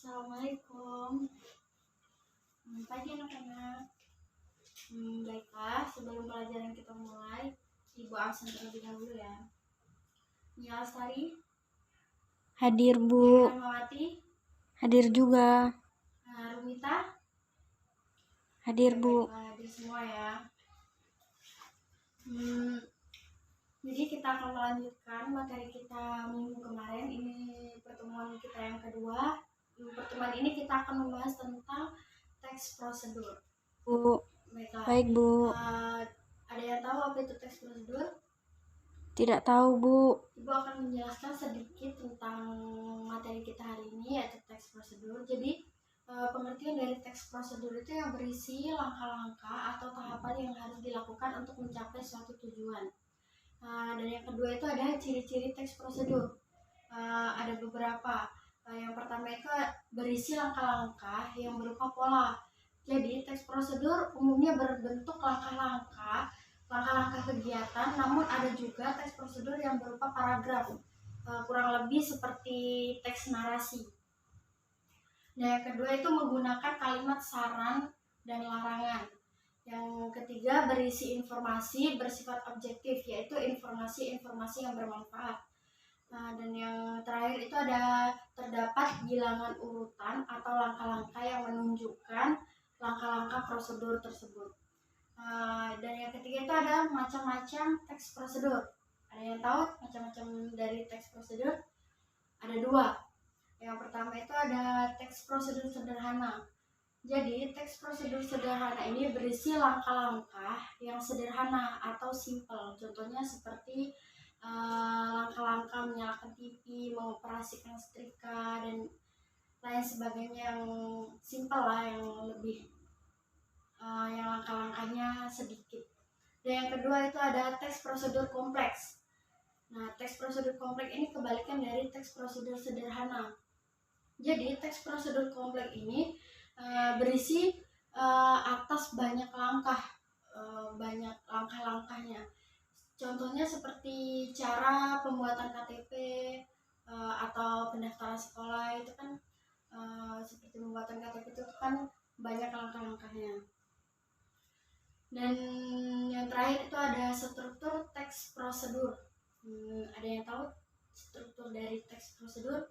Assalamualaikum. Pagi anak-anak. Baiklah, sebelum pelajaran kita mulai, Ibu absen terlebih dahulu ya. Nia Lestari, Hadir, Bu. Rahmawati, Hadir juga. Rumita, Hadir, Bu. hadir semua ya. Jadi kita akan melanjutkan materi kita minggu kemarin. Ini pertemuan kita yang kedua. Pertemuan ini kita akan membahas tentang teks prosedur. Bu. Baiklah. Baik, Bu. Ada yang tahu apa itu teks prosedur? Tidak tahu, Bu. Ibu akan menjelaskan sedikit tentang materi kita hari ini, yaitu teks prosedur. Jadi pengertian dari teks prosedur itu yang berisi langkah-langkah atau tahapan yang harus dilakukan untuk mencapai suatu tujuan. Dan yang kedua itu ada ciri-ciri teks prosedur. Ada beberapa. Yang pertama itu berisi langkah-langkah yang berupa pola. Jadi teks prosedur umumnya berbentuk langkah-langkah kegiatan, namun ada juga teks prosedur yang berupa paragraf, kurang lebih seperti teks narasi. Nah, yang kedua itu menggunakan kalimat saran dan larangan. Yang ketiga berisi informasi bersifat objektif, yaitu informasi-informasi yang bermanfaat. Dan yang terakhir itu terdapat bilangan urutan atau langkah-langkah yang menunjukkan langkah-langkah prosedur tersebut. Dan yang ketiga itu ada macam-macam teks prosedur. Ada yang tahu macam-macam dari teks prosedur? Ada dua. Yang pertama itu ada teks prosedur sederhana. Jadi teks prosedur sederhana ini berisi langkah-langkah yang sederhana atau simple. Contohnya seperti langkah-langkah menyalakan TV, mengoperasikan setrika, dan lain sebagainya yang simple lah, yang lebih yang langkah-langkahnya sedikit. Dan yang kedua itu ada teks prosedur kompleks. Nah, teks prosedur kompleks ini kebalikan dari teks prosedur sederhana. Jadi teks prosedur kompleks ini berisi atas banyak langkah-langkahnya. Contohnya seperti cara pembuatan KTP atau pendaftaran sekolah, itu kan seperti pembuatan KTP itu kan banyak langkah-langkahnya. Dan yang terakhir itu ada struktur teks prosedur. Ada yang tahu struktur dari teks prosedur?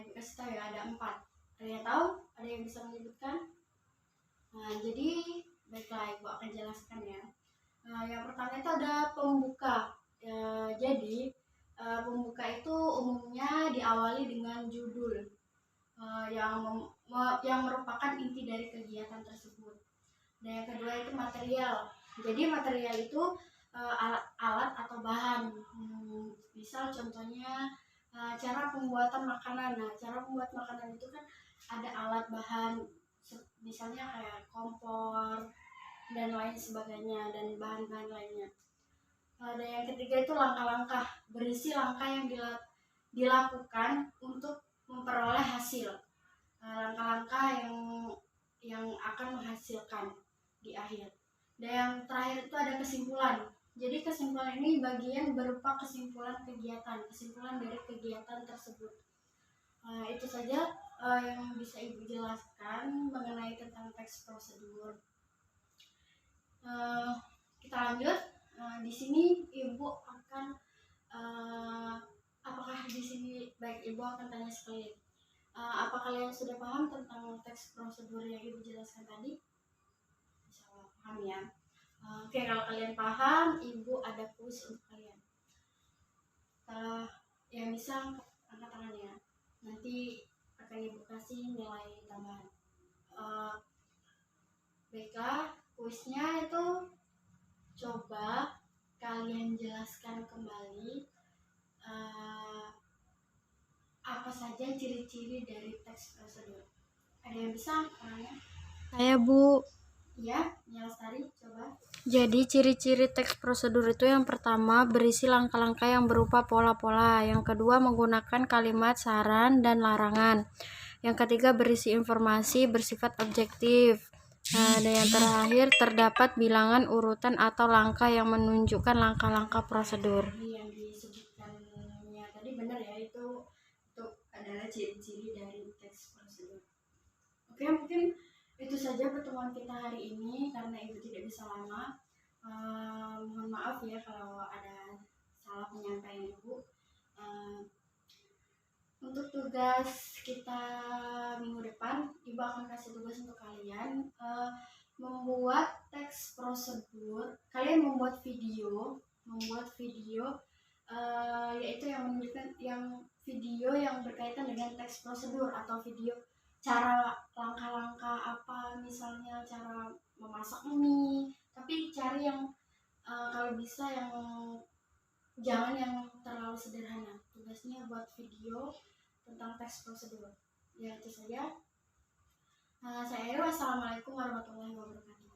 Dikasih tahu ya, ada 4. Ada yang tahu? Ada yang bisa menyebutkan? Jadi baiklah, Ibu akan jelaskan ya. Yang pertama itu ada pembuka. Jadi pembuka itu umumnya diawali dengan judul yang merupakan inti dari kegiatan tersebut. Dan yang kedua itu material. Jadi material itu alat atau bahan. Misal contohnya cara pembuatan makanan. Nah, cara membuat makanan itu kan ada alat bahan, misalnya kayak kompor dan lain sebagainya, dan bahan-bahan lainnya. Dan yang ketiga itu langkah-langkah, berisi langkah yang dilakukan untuk memperoleh hasil. Langkah-langkah yang akan menghasilkan di akhir. Dan yang terakhir itu ada kesimpulan. Jadi kesimpulan ini bagian berupa kesimpulan dari kegiatan tersebut. Itu saja yang bisa Ibu jelaskan mengenai tentang teks prosedur. Kita lanjut. Di sini Ibu akan apakah di sini baik Ibu akan tanya sekali. Apa kalian sudah paham tentang teks prosedur yang Ibu jelaskan tadi? Insyaallah paham ya. Oke, kalau kalian paham, Ibu ada kuis untuk kalian. Yang bisa angkat tangannya. Nanti akan Ibu kasih nilai tambahan. Baiklah, kuisnya itu coba kalian jelaskan kembali apa saja ciri-ciri dari teks prosedur. Ada yang bisa orangnya? Saya, Bu. Ya, Nia Lestari, coba. Jadi ciri-ciri teks prosedur itu yang pertama berisi langkah-langkah yang berupa pola-pola. Yang kedua menggunakan kalimat saran dan larangan. Yang ketiga berisi informasi bersifat objektif. Dan yang terakhir terdapat bilangan urutan atau langkah yang menunjukkan langkah-langkah prosedur. Yang disebutkannya tadi benar ya, itu adalah ciri-ciri dari teks prosedur. Oke, mungkin itu saja pertemuan kita hari ini karena Ibu tidak bisa lama. Mohon maaf ya kalau ada salah penyampaian Ibu. Untuk tugas kita minggu depan, Ibu akan kasih tugas untuk kalian membuat teks prosedur. Kalian membuat video yaitu yang menunjukkan video yang berkaitan dengan teks prosedur atau video cara langkah-langkah apa, misalnya cara memasak mie, tapi cari yang kalau bisa yang jangan yang terlalu sederhana. Tugasnya buat video tentang teks prosedur. Ya itu saja. Saya Eri, wassalamualaikum warahmatullahi wabarakatuh.